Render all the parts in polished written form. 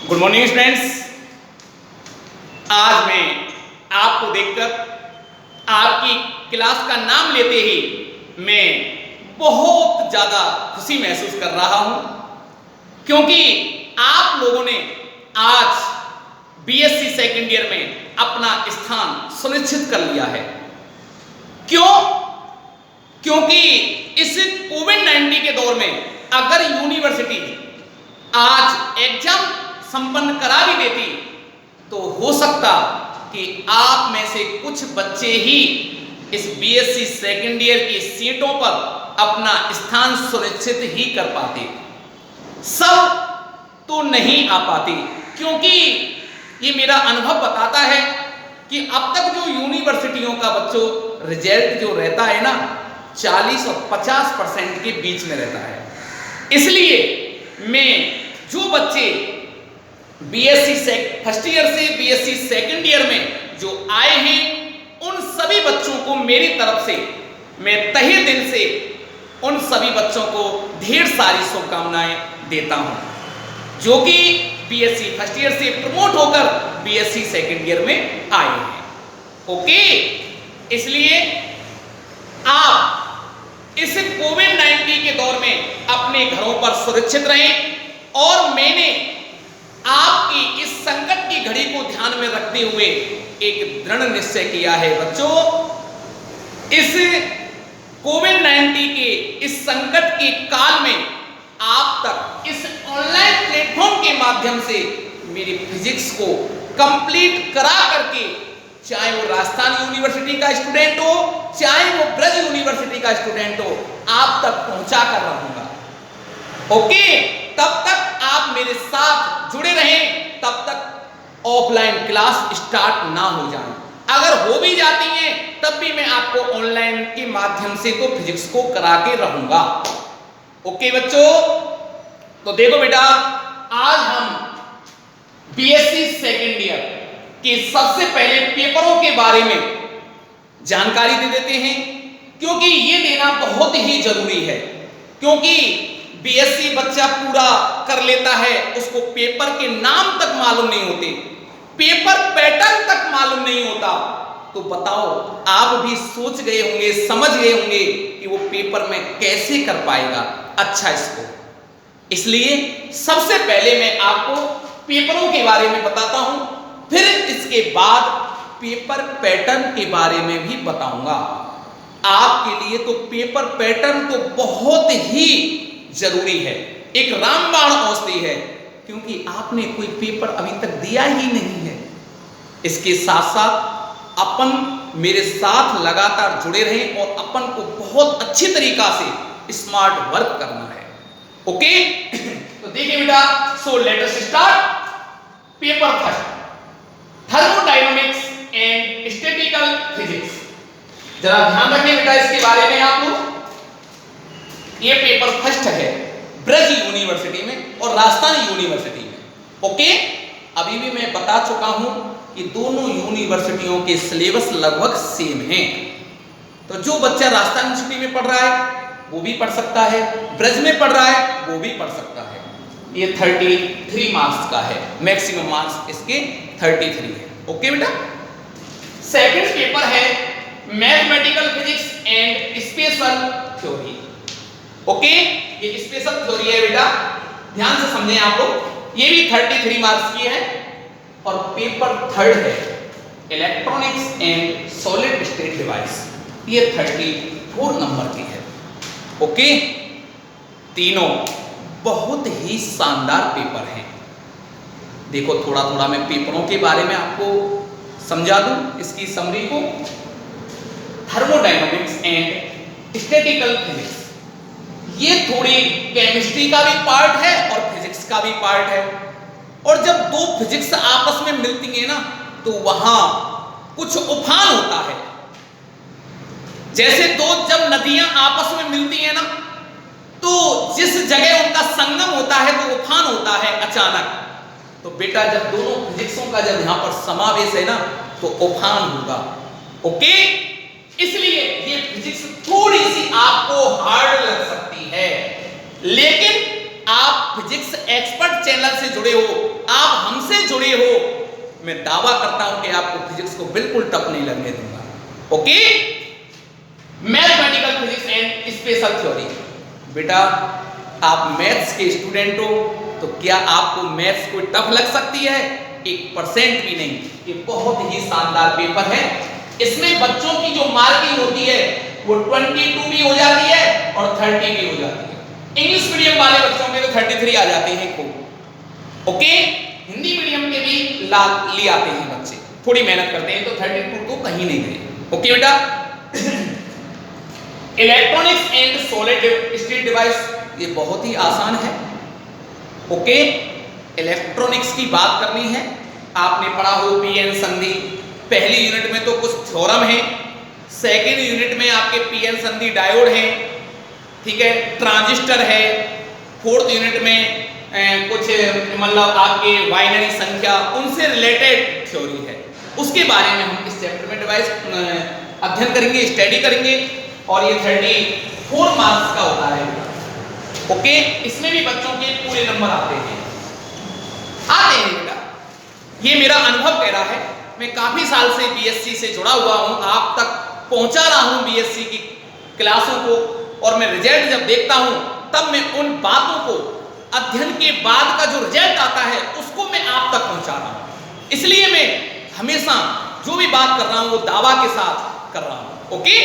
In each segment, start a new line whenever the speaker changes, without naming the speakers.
Good morning students. आज मैं आपको देखकर आपकी क्लास का नाम लेते ही मैं बहुत ज़्यादा खुशी महसूस कर रहा हूं, क्योंकि आप लोगों ने आज बीएससी सेकेंड ईयर में अपना स्थान सुनिश्चित कर लिया है। क्यों? क्योंकि इस कोविड-19 के दौर में अगर यूनिवर्सिटी आज एग्जाम संपन्न करा भी देती तो हो सकता कि आप में से कुछ बच्चे ही इस बीएससी सेकेंड ईयर की सीटों पर अपना स्थान सुनिश्चित ही कर पाते। सब तो नहीं आ पाते, क्योंकि ये मेरा अनुभव बताता है कि अब तक जो यूनिवर्सिटियों का बच्चों रिजल्ट जो रहता है ना 40 और 50% के बीच में रहता है। इसलिए मैं जो बच्चे बीएससी फर्स्ट ईयर से बीएससी सेकेंड ईयर में जो आए हैं उन सभी बच्चों को मेरी तरफ से मैं तहे दिल से उन सभी बच्चों को ढेर सारी शुभकामनाएं देता हूं, जो कि बीएससी फर्स्ट ईयर से प्रमोट होकर बीएससी सेकेंड ईयर में आए हैं। ओके, इसलिए आप इस कोविड-19 के दौर में अपने घरों पर सुरक्षित रहें और मैंने आपकी इस संकट की घड़ी को ध्यान में रखते हुए एक दृढ़ निश्चय किया है। बच्चों, इस कोविड-19 के इस संकट के काल में आप तक इस ऑनलाइन प्लेटफॉर्म के माध्यम से मेरी फिजिक्स को कंप्लीट करा करके, चाहे वो राजस्थान यूनिवर्सिटी का स्टूडेंट हो चाहे वो ब्रज यूनिवर्सिटी का स्टूडेंट हो, आप तक पहुंचा कर रहूंगा। ओके, तब तक आप मेरे साथ जुड़े रहें, तब तक ऑफलाइन क्लास स्टार्ट ना हो जाए। अगर हो भी जाती हैं तब भी मैं आपको ऑनलाइन के माध्यम से तो फिजिक्स को करा के रहूंगा। ओके बच्चों, तो देखो बेटा, आज हम बीएससी सेकेंड ईयर के सबसे पहले पेपरों के बारे में जानकारी दे देते हैं, क्योंकि ये देना बहुत ही जरूरी है। क्योंकि बीएससी बच्चा पूरा कर लेता है, उसको पेपर के नाम तक मालूम नहीं होते, पेपर पैटर्न तक मालूम नहीं होता, तो बताओ आप भी सोच गए होंगे, समझ गए होंगे कि वो पेपर में कैसे कर पाएगा अच्छा स्कोर। इसलिए सबसे पहले मैं आपको पेपरों के बारे में बताता हूं, फिर इसके बाद पेपर पैटर्न के बारे में भी बताऊंगा। आपके लिए तो पेपर पैटर्न तो बहुत ही जरूरी है, एक रामबाण औषधि है, क्योंकि आपने कोई पेपर अभी तक दिया ही नहीं है। इसके साथ साथ अपन मेरे साथ लगातार जुड़े रहें और अपन को बहुत अच्छी तरीका से स्मार्ट वर्क करना है। ओके, तो देखिए बेटा, so let us start paper first, thermodynamics and statistical physics. जरा ध्यान रखें बेटा इसके बारे में आप लोग। ये पेपर फर्स्ट है ब्रज यूनिवर्सिटी में और राजस्थान यूनिवर्सिटी में। ओके, अभी भी मैं बता चुका हूं कि दोनों यूनिवर्सिटियों के सिलेबस लगभग सेम हैं। तो जो बच्चा राजस्थान यूनिवर्सिटी में पढ़ रहा है वो भी पढ़ सकता है, ब्रज में पढ़ रहा है वो भी पढ़ सकता है। ये 33 मार्क्स का है, मैक्सिमम मार्क्स इसके 33 है। ओके बेटा, सेकंड पेपर है mathematical physics and special theory. Okay, ये स्पेशल थ्योरी है बेटा, ध्यान से समझें आप लोग। ये भी 33 मार्क्स की है। और पेपर थर्ड है electronics and solid state device, ये 34 नंबर की है। ओके, तीनों बहुत ही शानदार पेपर हैं। देखो थोड़ा थोड़ा मैं पेपरों के बारे में आपको समझा दूं, इसकी समरी को। थर्मोडायनामिक्स एंड स्टैटिकल फिजिक्स, ये थोड़ी केमिस्ट्री का भी पार्ट है और फिजिक्स का भी पार्ट है। और जब दो फिजिक्स आपस में मिलती है ना, तो वहां कुछ उफान होता है। जैसे दो जब नदियां आपस में मिलती है ना, तो जिस जगह उनका संगम होता है तो उफान होता है अचानक। तो बेटा जब दोनों फिजिक्सों का जब यहां पर समावेश है ना, तो उफान होगा। ओके, इसलिए ये फिजिक्स थोड़ी सी आपको हार्ड लग सकती है, लेकिन आप फिजिक्स एक्सपर्ट चैनल से जुड़े हो, आप हमसे जुड़े हो, मैं दावा करता हूं कि आपको फिजिक्स को बिल्कुल टफ नहीं लगने दूंगा। Okay, mathematical physics and special theory. बेटा आप मैथ्स के स्टूडेंट हो, तो क्या आपको मैथ्स कोई टफ लग सकती है? 1% भी नहीं। ये बहुत ही शानदार पेपर है। इसमें बच्चों की जो मार्किंग होती है वो 22 भी हो जाती है और 30 भी हो जाती है। इंग्लिश मीडियम वाले बच्चों के तो 33 आ जाते हैं खूब। ओके, हिंदी मीडियम के भी ले आते हैं बच्चे, थोड़ी मेहनत करते हैं तो 32 तो कहीं नहीं गए। ओके बेटा, electronics and solid state device, ये बहुत ही आसान है। ओके, इलेक्ट्रॉनिक्स की बात करनी है, आपने पढ़ा हो पीएन संधि। पहली यूनिट में तो कुछ थ्योरम है, सेकेंड यूनिट में आपके पीएन संधि डायोड है, ठीक है, ट्रांजिस्टर है, फोर्थ यूनिट में कुछ मतलब आपके बाइनरी संख्या, उनसे रिलेटेड थ्योरी है। उसके बारे में हम इस चैप्टर में डिवाइस अध्ययन करेंगे, स्टडी करेंगे, और ये 34 मार्क्स का होता है। ओके, इसमें भी बच्चों के पूरे नंबर आते हैं बेटा। ये मेरा अनुभव कह रहा है, मैं काफी साल से बीएससी से जुड़ा हुआ हूं, आप तक पहुंचा रहा हूं बीएससी की क्लासों को, और मैं रिजल्ट जब देखता हूं तब मैं उन बातों को, अध्ययन के बाद का जो रिजल्ट आता है उसको मैं आप तक पहुंचा रहा हूं। इसलिए मैं हमेशा जो भी बात कर रहा हूं वो दावा के साथ कर रहा हूं। ओके,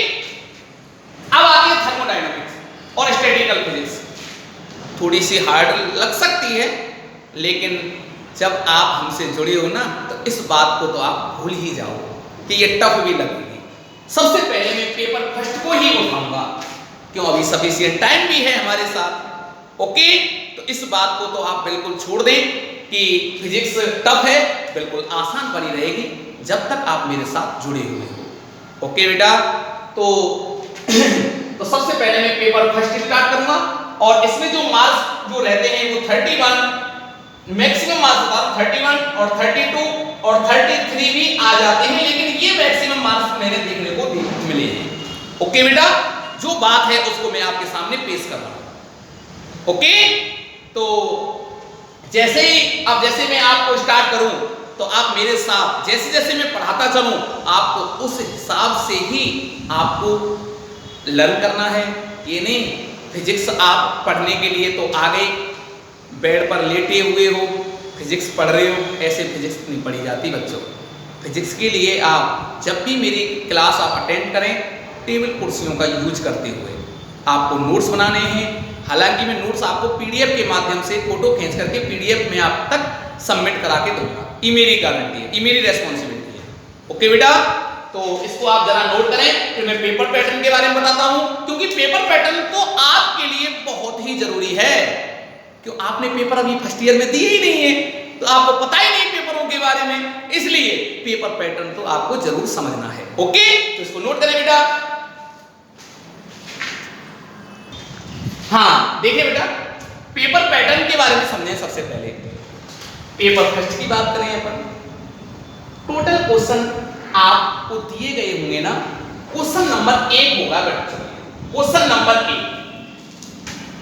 अब आती है थर्मोडायनामिक्स और स्टैटिकल फिजिक्स। थोड़ी सी हार्ड लग सकती है, लेकिन जब आप हमसे जुड़े हो ना, तो इस बात को तो आप भूल ही जाओ कि ये टफ भी लगेगी। सबसे पहले मैं पेपर फर्स्ट को ही उठाऊंगा, क्यों, अभी सफिशिएंट टाइम भी है हमारे साथ। ओके, तो इस बात को तो आप बिल्कुल छोड़ दें कि फिजिक्स टफ है, बिल्कुल आसान बनी रहेगी जब तक आप मेरे साथ जुड़े हुए हो। ओके बेटा, तो सबसे पहले मैं पेपर फर्स्ट स्टार्ट करूंगा, और इसमें जो मार्क्स जो रहते हैं वो 31 मैक्सिमम मार्क्स बता रहा हूं, 31 और 32 और 33 भी आ जाते हैं, लेकिन ये मैक्सिमम मार्क्स मैंने देखने को मिले हैं। ओके बेटा, जो बात है उसको मैं आपके सामने पेश कर रहा हूं। ओके, तो जैसे मैं आपको स्टार्ट करूं, तो आप मेरे साथ जैसे जैसे मैं पढ़ाता चलूं, आपको उस हिसाब से ही आपको लर्न करना है। ये नहीं फिजिक्स आप पढ़ने के लिए तो आ गए, बेड पर लेटे हुए हो, फिजिक्स पढ़ रहे हो, ऐसे फिजिक्स नहीं पढ़ी जाती बच्चों। फिजिक्स के लिए आप जब भी मेरी क्लास आप अटेंड करें, टेबल कुर्सियों का यूज करते हुए आपको नोट्स बनाने हैं। हालांकि मैं नोट्स आपको पीडीएफ के माध्यम से फोटो खींच करके पीडीएफ में आप तक सबमिट करा के दूंगा, ये मेरी गारंटी है, ये मेरी रेस्पॉन्सिबिलिटी है। ओके बेटा, तो इसको आप जरा नोट करें, फिर मैं पेपर पैटर्न के बारे में बताता हूं, क्योंकि पेपर पैटर्न तो आपके लिए बहुत ही जरूरी है। क्यों, आपने पेपर अभी फर्स्ट ईयर में दिए ही नहीं है, तो आपको पता ही नहीं पेपरों के बारे में, इसलिए पेपर पैटर्न तो आपको जरूर समझना है। ओके, तो इसको नोट करें बेटा। हाँ देखिए बेटा, पेपर पैटर्न के बारे में समझें। सबसे पहले पेपर फर्स्ट की बात करें अपन, टोटल क्वेश्चन आपको दिए गए होंगे ना, क्वेश्चन नंबर 1 होगा बच्चों, क्वेश्चन नंबर 1।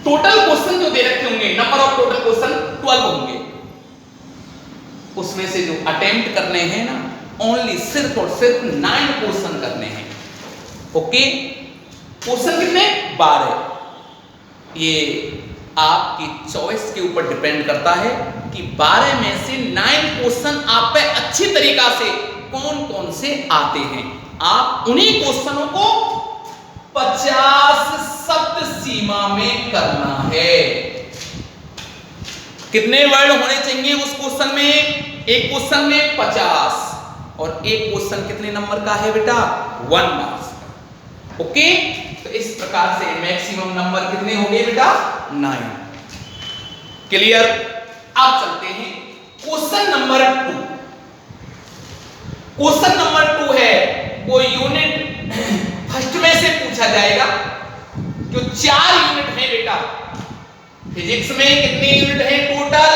टोटल क्वेश्चन जो दे रखे होंगे, नंबर ऑफ टोटल क्वेश्चन 12 होंगे, उसमें से जो अटेम्प्ट करने हैं ना, ओनली सिर्फ और सिर्फ 9 क्वेश्चन करने हैं। ओके, क्वेश्चन कितने? 12। ये आपकी चॉइस के ऊपर डिपेंड करता है कि 12 में से 9 क्वेश्चन आप पे अच्छी तरीका से कौन कौन से आते हैं। आप उन्हीं क्वेश्चनों को 50 शब्द सीमा में करना है। कितने वर्ड होने चाहिए उस क्वेश्चन में? एक क्वेश्चन में 50, और एक क्वेश्चन कितने नंबर का है बेटा? 1 मार्क्स का। ओके, तो इस प्रकार से मैक्सिमम नंबर कितने हो गए बेटा? 9। क्लियर? अब चलते हैं क्वेश्चन नंबर 2। क्वेश्चन नंबर 2 है, वो यूनिट फर्स्ट में से पूछा जाएगा। जो 4 यूनिट है बेटा, फिजिक्स में कितने यूनिट है टोटल?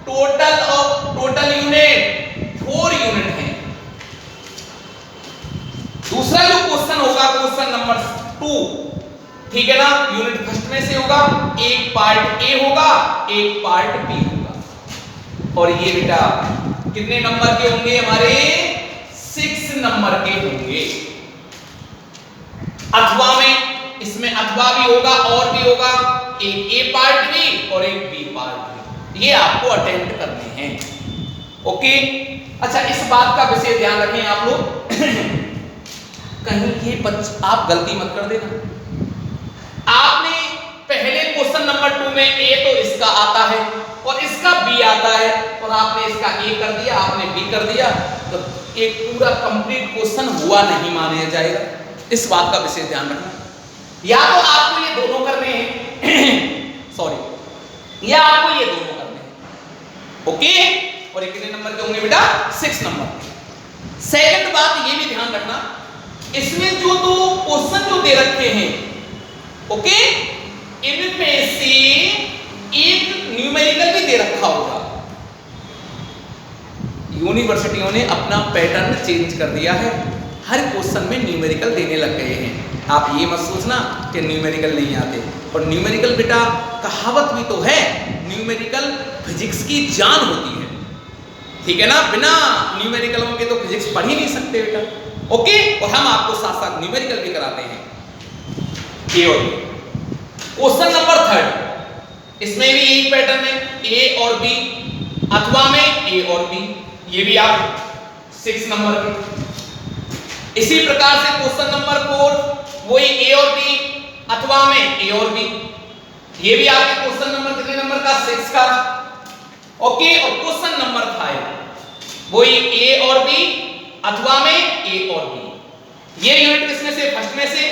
टोटल यूनिट 4 यूनिट है। दूसरा जो क्वेश्चन होगा, क्वेश्चन नंबर 2, ठीक है ना, यूनिट फर्स्ट किसमें से होगा, एक पार्ट ए होगा, एक पार्ट बी होगा। और ये बेटा कितने नंबर के होंगे हमारे, 6 नंबर के होंगे। अथवा में, इसमें अथवा भी होगा और भी होगा, एक ए पार्ट भी और एक बी पार्ट भी, ये आपको अटेम्प्ट करने हैं। ओके, अच्छा इस बात का विशेष ध्यान रखें आप लोग कहीं ये आप गलती मत कर देना। आपने पहले क्वेश्चन नंबर 2 में ए तो इसका आता है और इसका बी आता है, और आपने इसका ए कर दिया, आपने बी कर दिया, तो एक पूरा कंप्लीट क्वेश्चन हुआ नहीं माना जाएगा। इस बात का विशेष ध्यान रखना। या तो आपको ये दोनों करने हैं सॉरी, या आपको ये दोनों करने हैं। ओके, और ये कितने नंबर के होंगे बेटा, 6 नंबर। सेकंड बात ये भी ध्यान रखना, इसमें जो दो क्वेश्चन जो दे रखे हैं, ओके, इनमें से एक न्यूमेरिकल भी दे रखा होगा। यूनिवर्सिटियों ने अपना पैटर्न चेंज कर दिया है, हर क्वेश्चन में न्यूमेरिकल देने लग गए हैं। आप ये मत सोचना कि न्यूमेरिकल नहीं आते, और न्यूमेरिकल बेटा कहावत भी तो है, न्यूमेरिकल फिजिक्स की जान होती है, ठीक है ना। बिना न्यूमेरिकलों के तो फिजिक्स पढ़ ही नहीं सकते बेटा। ओके, और हम आपको साथ साथ न्यूमेरिकल भी कराते हैं। ए और बी, क्वेश्चन नंबर 3, इसमें भी यही पैटर्न है, ए और बी, अथवा में ए और बी, ये भी आप 6 नंबर के। इसी प्रकार से क्वेश्चन नंबर 4, वही ए और बी, अथवा में ए और बी, ये भी आपके क्वेश्चन नंबर कितने नंबर का, 6 का। ओके, और क्वेश्चन नंबर 5, वही ए और बी, अथवा में ए और बी। ये यूनिट किसमें से, फर्स्ट में से,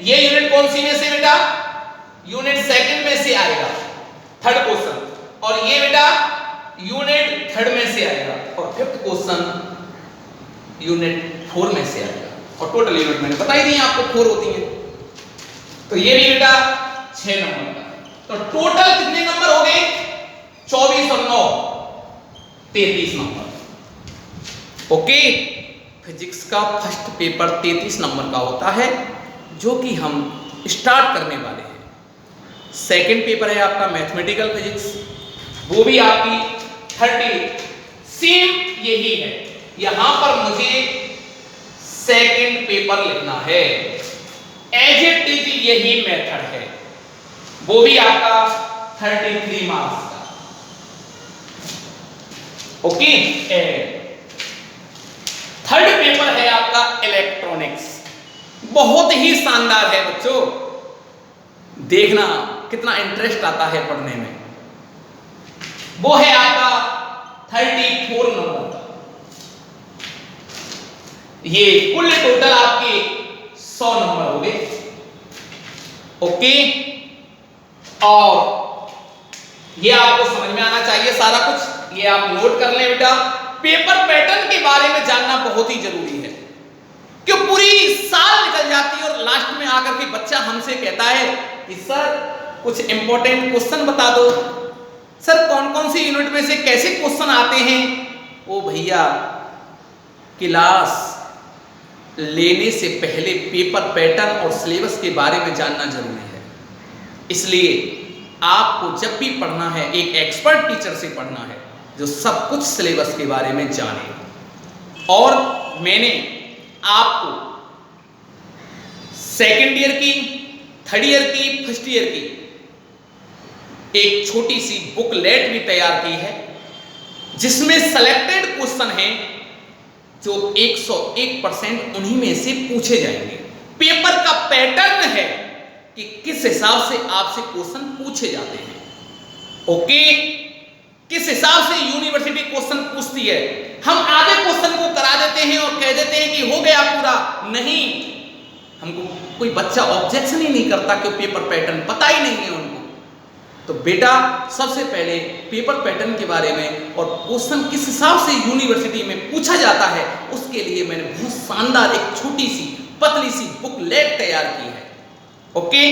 ये यूनिट कौन सी में से बेटा, यूनिट सेकंड में से आएगा, थर्ड क्वेश्चन, और ये बेटा यूनिट थर्ड में से आएगा, और फिफ्थ क्वेश्चन यूनिट 4 में से आएगा। और टोटल यूनिट मैंने बता ही दी आपको 4 होती है, तो ये भी बेटा 6 नंबर का। तो टोटल कितने नंबर हो गए, 24 और 9 33 नंबर। ओके, फिजिक्स का फर्स्ट पेपर 33 नंबर का होता है, जो कि हम स्टार्ट करने वाले हैं। सेकंड पेपर है आपका मैथमेटिकल फिजिक्स, वो भी आपकी 30, सेम यही है। यहां पर मुझे सेकंड पेपर लिखना है, एज इट इज यही मेथड है, वो भी आपका 33 मार्क्स का। ओके, थर्ड पेपर है आपका इलेक्ट्रॉनिक्स, बहुत ही शानदार है बच्चों, देखना कितना इंटरेस्ट आता है पढ़ने में। वो है आपका 34 नंबर का। ये कुल टोटल आपके 100 नंबर हो गए। ओके, और ये आपको समझ में आना चाहिए सारा कुछ, ये आप नोट कर लें बेटा। पेपर पैटर्न के बारे में जानना बहुत ही जरूरी है, कि पूरी साल निकल जाती है और लास्ट में आकर के बच्चा हमसे कहता है कि सर कुछ इंपॉर्टेंट क्वेश्चन बता दो, सर कौन कौन सी यूनिट में से कैसे क्वेश्चन आते हैं। ओ भैया, क्लास लेने से पहले पेपर पैटर्न और सिलेबस के बारे में जानना जरूरी है। इसलिए आपको जब भी पढ़ना है, एक एक्सपर्ट टीचर से पढ़ना है जो सब कुछ सिलेबस के बारे में जाने। और मैंने आपको सेकेंड ईयर की, थर्ड ईयर की, फर्स्ट ईयर की एक छोटी सी बुकलेट भी तैयार की है, जिसमें सेलेक्टेड क्वेश्चन हैं जो 101% उन्हीं में से पूछे जाएंगे। पेपर का पैटर्न है कि किस हिसाब से आपसे क्वेश्चन पूछे जाते हैं। ओके, किस हिसाब से यूनिवर्सिटी क्वेश्चन पूछती है। हम आगे क्वेश्चन को करा देते हैं और कह देते हैं कि हो गया पूरा, नहीं, हमको कोई बच्चा ऑब्जेक्शन ही नहीं करता कि पेपर पैटर्न पता ही नहीं है उनको। तो बेटा सबसे पहले पेपर पैटर्न के बारे में और क्वेश्चन किस हिसाब से यूनिवर्सिटी में पूछा जाता है, उसके लिए मैंने बहुत शानदार एक छोटी सी पतली सी बुकलेट तैयार की है। ओके,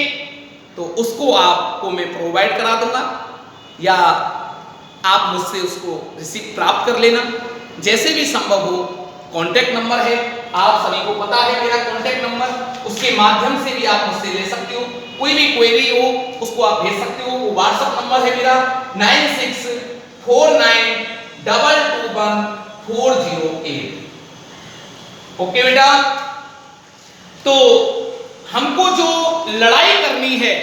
तो उसको आपको मैं प्रोवाइड करा दूंगा, या आप मुझसे उसको रिसीव प्राप्त कर लेना जैसे भी संभव हो। कॉन्टैक्ट नंबर है, आप सभी को पता है मेरा कॉन्टैक्ट नंबर, उसके माध्यम से भी आप मुझसे ले सकते हो। कोई भी क्वेरी हो उसको आप भेज सकते हो। वो व्हाट्सएप नंबर है मेरा 9649221408। ओके बेटा, तो हमको जो लड़ाई करनी है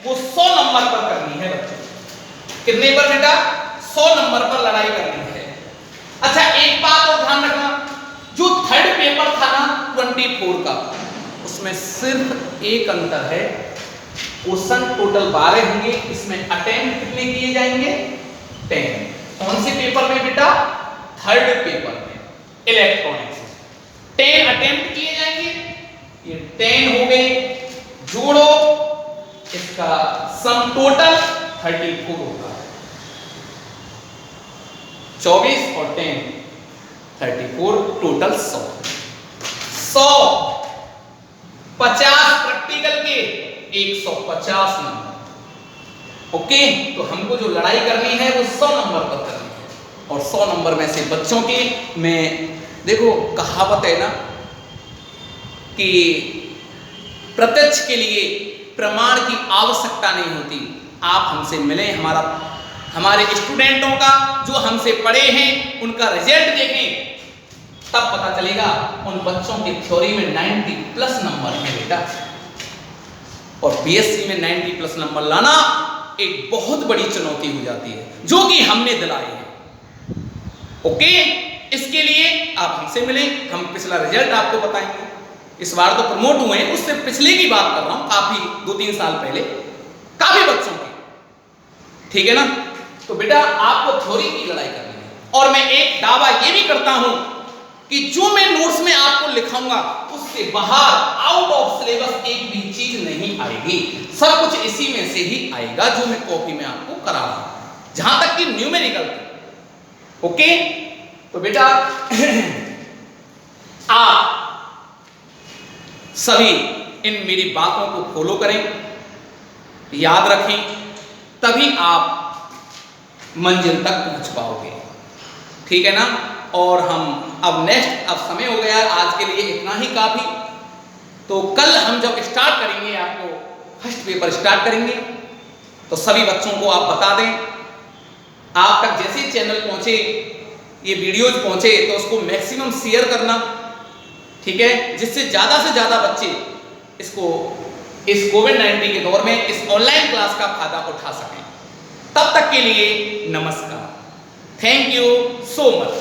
वो 100 नंबर पर करनी है बच्चों। कितने पर बेटा? 100 नंबर पर लड़ाई करनी है। अच्छा, एक बात और ध्यान रखना, जो थर्ड पेपर था ना 24 का, उसमें सिर्फ एक अंतर है, क्वेश्चन टोटल 12 होंगे, इसमें अटेम्प्ट कितने किए जाएंगे? 10। कौन से पेपर में बेटा? थर्ड पेपर में, इलेक्ट्रॉनिक्स। 10 अटेम्प्ट किए जाएंगे, ये 10 हो गए, जोड़ो, इसका सम टोटल 34 होगा। 24 और 10 34, टोटल 100। 50 प्रैक्टिकल के 150 नंबर। ओके, तो हमको जो लड़ाई करनी है वो 100 नंबर पर करनी है। और 100 नंबर में से बच्चों की, मैं देखो कहावत है ना कि प्रत्यक्ष के लिए प्रमाण की आवश्यकता नहीं होती। आप हमसे मिलें, हमारे स्टूडेंटों का जो हमसे पढ़े हैं उनका रिजल्ट देखें, तब पता चलेगा उन बच्चों के थ्योरी में 90+ नंबर है बेटा। और बीएससी में 90+ नंबर लाना एक बहुत बड़ी चुनौती हो जाती है, जो कि हमने दिलाई है। ओके, इसके लिए आप हमसे मिलें, हम पिछला रिजल्ट आपको बताएंगे। इस बार तो प्रमोट हुए हैं, उससे पिछले की बात कर रहा हूं, काफी 2-3 साल पहले काफी बच्चों की, ठीक है ना। तो बेटा आपको थ्योरी की लड़ाई करनी है। और मैं एक दावा ये भी करता हूं कि जो मैं नोट्स में आपको लिखाऊंगा उससे बाहर आउट ऑफ सिलेबस एक भी चीज नहीं आएगी। सब कुछ इसी में से ही आएगा जो मैं कॉपी में आपको करा रहा हूं, जहां तक कि न्यूमेरिकल। ओके, तो बेटा आप सभी इन मेरी बातों को फॉलो करें, याद रखें, तभी आप मंजिल तक पहुंच पाओगे, ठीक है ना। और हम अब समय हो गया आज के लिए इतना ही काफी। तो कल हम जब स्टार्ट करेंगे, आपको फर्स्ट पेपर स्टार्ट करेंगे, तो सभी बच्चों को आप बता दें, आप तक जैसे चैनल पहुंचे, ये वीडियोज पहुंचे, तो उसको मैक्सिमम शेयर करना, ठीक है, जिससे ज्यादा से ज्यादा बच्चे इसको इस कोविड-19 के दौर में इस ऑनलाइन क्लास का फायदा उठा सकें। तब तक के लिए नमस्कार, थैंक यू सो मच।